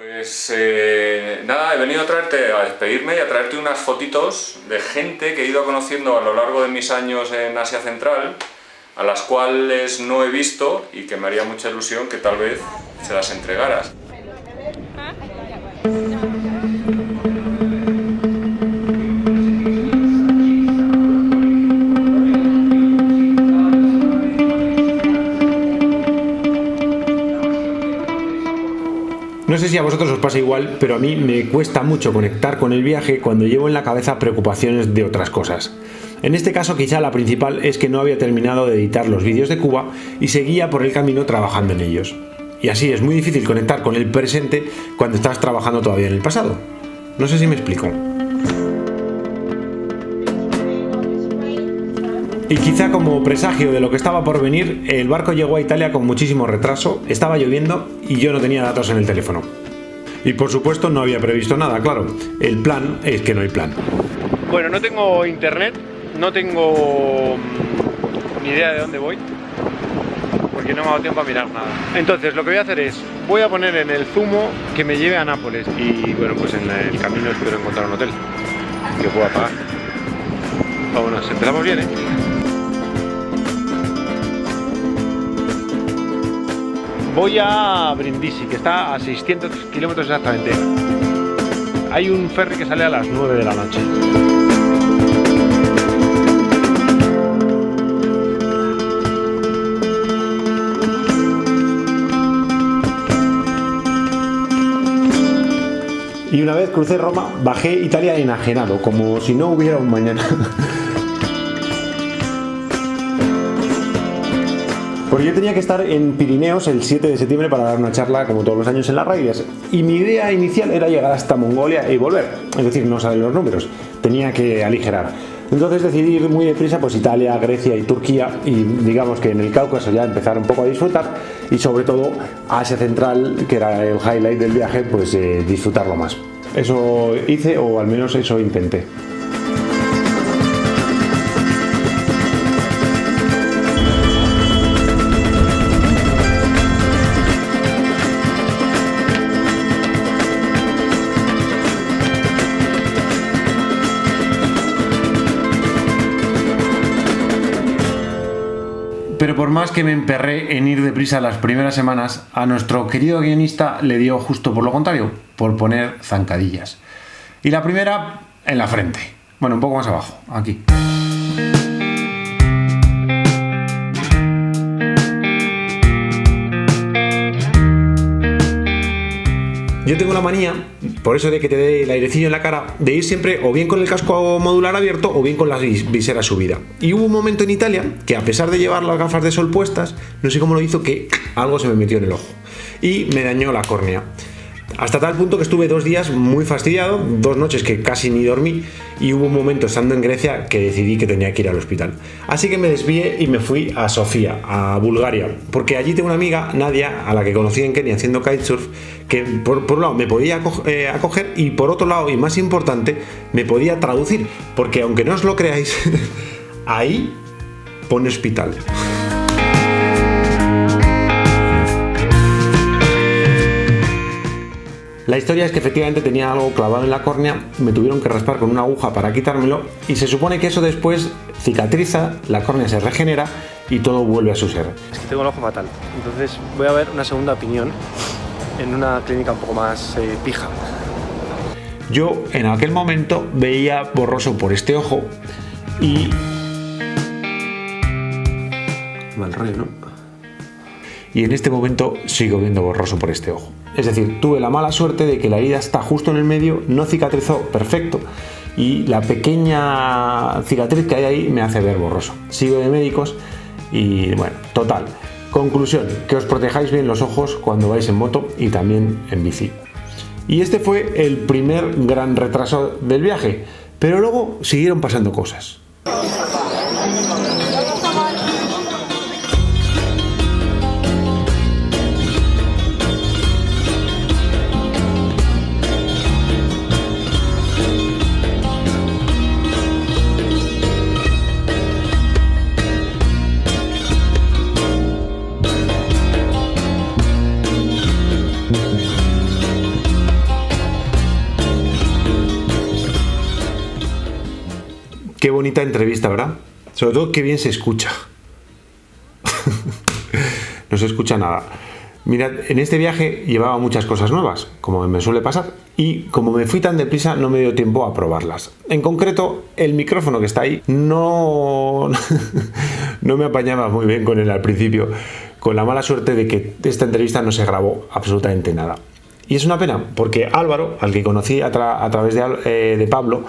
Pues nada, he venido a despedirme y a traerte unas fotitos de gente que he ido conociendo a lo largo de mis años en Asia Central, a las cuales no he visto y que me haría mucha ilusión que tal vez se las entregaras. No sé si a vosotros os pasa igual, pero a mí me cuesta mucho conectar con el viaje cuando llevo en la cabeza preocupaciones de otras cosas. En este caso quizá la principal es que no había terminado de editar los vídeos de Cuba y seguía por el camino trabajando en ellos. Y así es muy difícil conectar con el presente cuando estás trabajando todavía en el pasado. No sé si me explico. Y quizá como presagio de lo que estaba por venir, el barco llegó a Italia con muchísimo retraso, estaba lloviendo y yo no tenía datos en el teléfono. Y por supuesto no había previsto nada, claro. El plan es que no hay plan. Bueno, no tengo internet, no tengo ni idea de dónde voy, porque no me ha dado tiempo a mirar nada. Entonces lo que voy a hacer es, voy a poner en el zumo que me lleve a Nápoles y bueno, pues en el camino espero encontrar un hotel que pueda pagar. Vámonos, empezamos bien, ¿eh? Voy a Brindisi, que está a 600 kilómetros exactamente. Hay un ferry que sale a las 9 de la noche. Y una vez crucé Roma, bajé Italia enajenado, como si no hubiera un mañana. Porque yo tenía que estar en Pirineos el 7 de septiembre para dar una charla, como todos los años, en las Raides. Y mi idea inicial era llegar hasta Mongolia y volver. Es decir, no salen los números. Tenía que aligerar. Entonces decidí ir muy deprisa, pues Italia, Grecia y Turquía. Y digamos que en el Cáucaso ya empezar un poco a disfrutar. Y sobre todo Asia Central, que era el highlight del viaje, pues disfrutarlo más. Eso hice, o al menos eso intenté. Pero por más que me emperré en ir deprisa las primeras semanas, a nuestro querido guionista le dio justo por lo contrario, por poner zancadillas. Y la primera en la frente. Bueno, un poco más abajo, aquí. Yo tengo la manía, por eso de que te dé el airecillo en la cara, de ir siempre o bien con el casco modular abierto o bien con la visera subida. Y hubo un momento en Italia que, a pesar de llevar las gafas de sol puestas, no sé cómo lo hizo, que algo se me metió en el ojo y me dañó la córnea. Hasta tal punto que estuve 2 días muy fastidiado, 2 noches que casi ni dormí, y hubo un momento estando en Grecia que decidí que tenía que ir al hospital. Así que me desvié y me fui a Sofía, a Bulgaria, porque allí tengo una amiga, Nadia, a la que conocí en Kenia haciendo kitesurf, que por un lado me podía acoger y por otro lado, y más importante, me podía traducir, porque aunque no os lo creáis, ahí pone hospital. La historia es que efectivamente tenía algo clavado en la córnea, me tuvieron que raspar con una aguja para quitármelo y se supone que eso después cicatriza, la córnea se regenera y todo vuelve a su ser. Es que tengo el ojo fatal, entonces voy a ver una segunda opinión en una clínica un poco más pija. Yo en aquel momento veía borroso por este ojo y... mal rollo, ¿no? Y en este momento sigo viendo borroso por este ojo. Es decir, tuve la mala suerte de que la herida está justo en el medio, no cicatrizó perfecto y la pequeña cicatriz que hay ahí me hace ver borroso. Sigo de médicos y bueno, total. Conclusión, que os protejáis bien los ojos cuando vais en moto y también en bici. Y este fue el primer gran retraso del viaje, pero luego siguieron pasando cosas. qué bonita entrevista, ¿verdad? Sobre todo, qué bien se escucha. No se escucha nada. Mirad, en este viaje llevaba muchas cosas nuevas, como me suele pasar, y como me fui tan deprisa no me dio tiempo a probarlas. En concreto, el micrófono que está ahí no me apañaba muy bien con él al principio, con la mala suerte de que esta entrevista no se grabó absolutamente nada. Y es una pena, porque Álvaro, al que conocí a través de Pablo,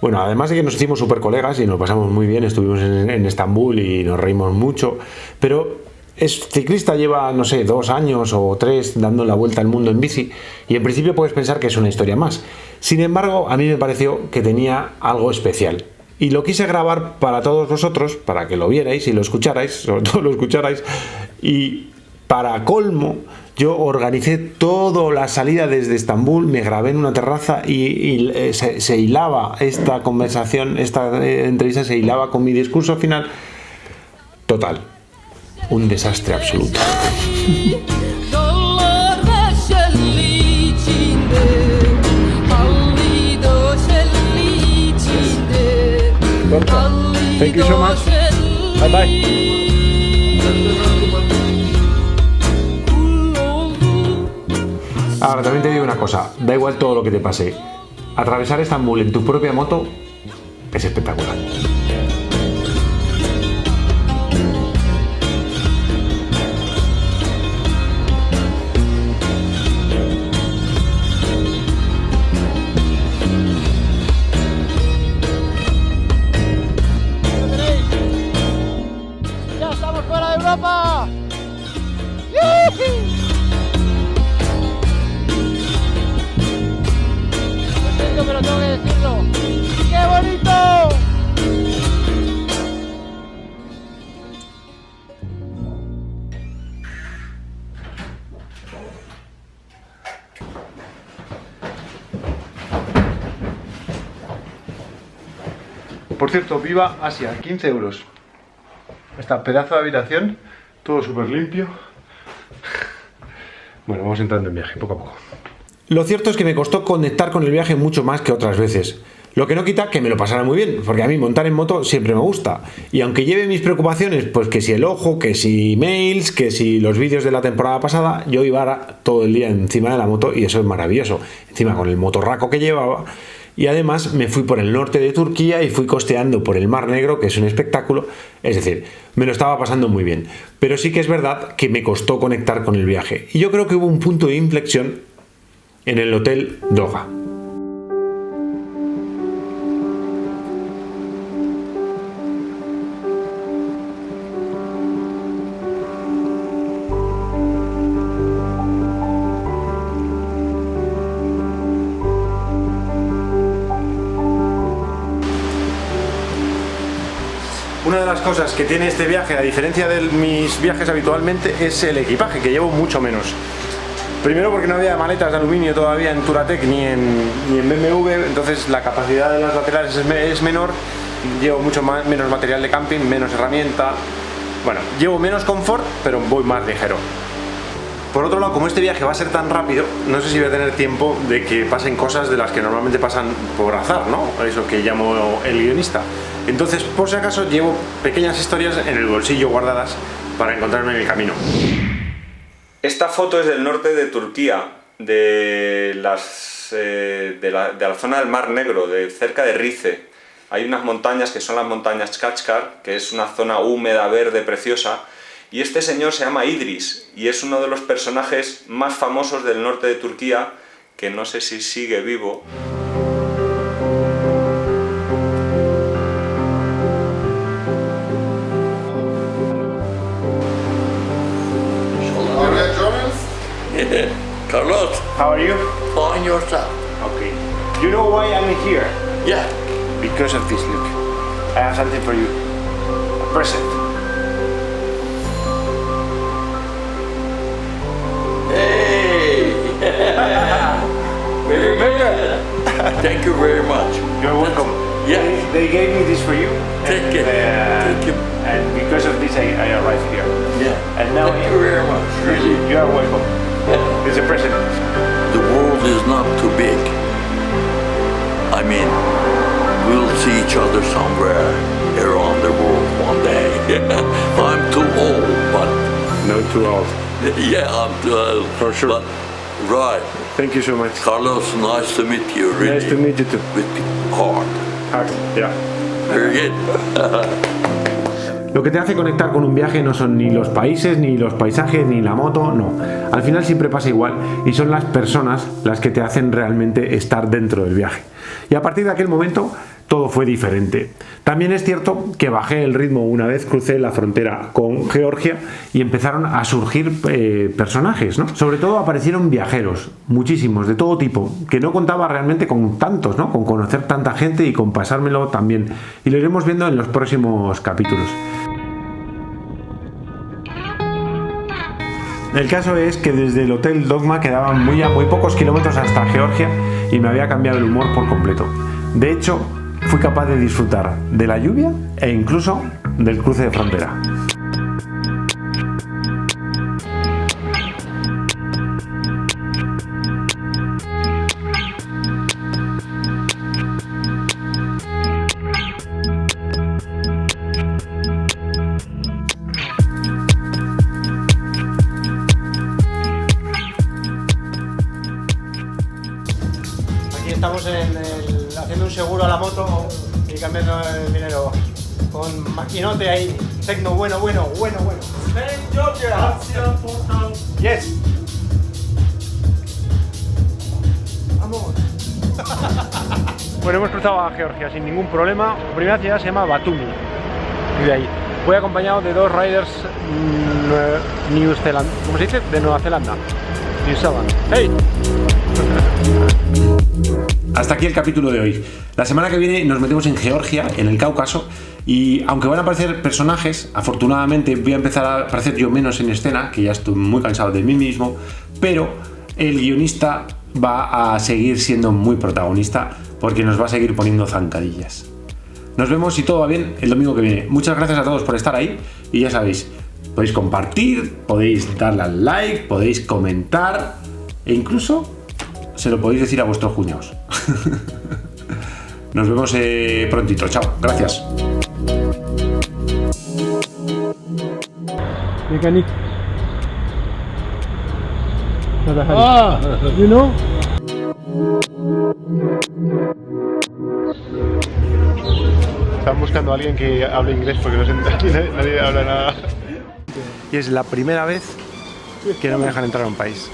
bueno, además de que nos hicimos súper colegas y nos pasamos muy bien, estuvimos en Estambul y nos reímos mucho, pero es ciclista, lleva, no sé, 2 años o 3 dando la vuelta al mundo en bici, y en principio puedes pensar que es una historia más. Sin embargo, a mí me pareció que tenía algo especial. Y lo quise grabar para todos vosotros, para que lo vierais y lo escucharais, sobre todo lo escucharais, y para colmo, yo organicé toda la salida desde Estambul, me grabé en una terraza y se hilaba esta conversación, esta entrevista se hilaba con mi discurso final. Total, un desastre absoluto. Thank you so much. Bye bye. Ahora también te digo una cosa, da igual todo lo que te pase, atravesar Estambul en tu propia moto es espectacular. ¡Ya estamos fuera de Europa! Pero tengo que decirlo. ¡Qué bonito! Por cierto, viva Asia, 15 euros. Esta pedazo de habitación, todo súper limpio. Bueno, vamos entrando en viaje, poco a poco. Lo cierto es que me costó conectar con el viaje mucho más que otras veces. Lo que no quita que me lo pasara muy bien, porque a mí montar en moto siempre me gusta. Y aunque lleve mis preocupaciones, pues que si el ojo, que si mails, que si los vídeos de la temporada pasada, yo iba todo el día encima de la moto y eso es maravilloso. Encima con el motorraco que llevaba. Y además me fui por el norte de Turquía y fui costeando por el Mar Negro, que es un espectáculo. Es decir, me lo estaba pasando muy bien. Pero sí que es verdad que me costó conectar con el viaje. Y yo creo que hubo un punto de inflexión en el Hotel Doga. Una de las cosas que tiene este viaje, a diferencia de mis viajes habitualmente, es el equipaje, que llevo mucho menos. Primero porque no había maletas de aluminio todavía en Touratech ni en BMW, entonces la capacidad de las laterales es menor, llevo mucho menos material de camping, menos herramienta, bueno, llevo menos confort, pero voy más ligero. Por otro lado, como este viaje va a ser tan rápido, no sé si voy a tener tiempo de que pasen cosas de las que normalmente pasan por azar, ¿no? Eso que llamo el guionista. Entonces, por si acaso, llevo pequeñas historias en el bolsillo guardadas para encontrarme en el camino. Esta foto es del norte de Turquía, de la zona del Mar Negro, cerca de Rize. Hay unas montañas que son las montañas Kachkar, que es una zona húmeda, verde, preciosa. Y este señor se llama Idris y es uno de los personajes más famosos del norte de Turquía, que no sé si sigue vivo. Carlos, How are you? find yourself. Okay. You know why I'm here? Yeah. Because of this, look. I have something for you. A present. Hey. Very good. Thank you very much. You're welcome. Yeah. They gave me this for you. Take it. Thank you. And because of this, I arrived here. Yeah. And now Thank you very much. Really. you are welcome. It's a present. The world is not too big. I mean, we'll see each each other somewhere around the world one day. I'm too old, but No, too old. yeah, I'm too old. For sure. But, right. Thank you so much. Carlos, nice to meet you. Really. Nice to meet you too. With heart. Yeah. Very good. Lo que te hace conectar con un viaje no son ni los países, ni los paisajes, ni la moto, no. Al final siempre pasa igual y son las personas las que te hacen realmente estar dentro del viaje. Y a partir de aquel momento todo fue diferente. También es cierto que bajé el ritmo una vez crucé la frontera con Georgia y empezaron a surgir personajes, ¿no? Sobre todo aparecieron viajeros, muchísimos, de todo tipo, que no contaba realmente con tantos, ¿no? Con conocer tanta gente y con pasármelo también. Y lo iremos viendo en los próximos capítulos. El caso es que desde el Hotel Dogma quedaban muy pocos kilómetros hasta Georgia y me había cambiado el humor por completo. De hecho, fui capaz de disfrutar de la lluvia e incluso del cruce de frontera. Estamos haciendo un seguro a la moto y cambiando el dinero con maquinote ahí, tecno bueno. Yes. Vamos. Bueno, hemos cruzado a Georgia sin ningún problema. La primera ciudad se llama Batumi. Y de ahí voy acompañado de dos riders New Zealand, ¿cómo se dice? De Nueva Zelanda. New Zealand. ¡Hey! Hasta aquí el capítulo de hoy. La semana que viene nos metemos en Georgia, en el Cáucaso, y aunque van a aparecer personajes, afortunadamente voy a empezar a aparecer yo menos en escena, que ya estoy muy cansado de mí mismo, pero el guionista va a seguir siendo muy protagonista porque nos va a seguir poniendo zancadillas. Nos vemos, si todo va bien, el domingo que viene. Muchas gracias a todos por estar ahí y ya sabéis, podéis compartir, podéis darle al like, podéis comentar e incluso se lo podéis decir a vuestros cuñados. Nos vemos prontito. Chao. Gracias. Mechanic. You know? Están buscando a alguien que hable inglés porque no sé, nadie habla nada. Y es la primera vez que no me dejan entrar a un país.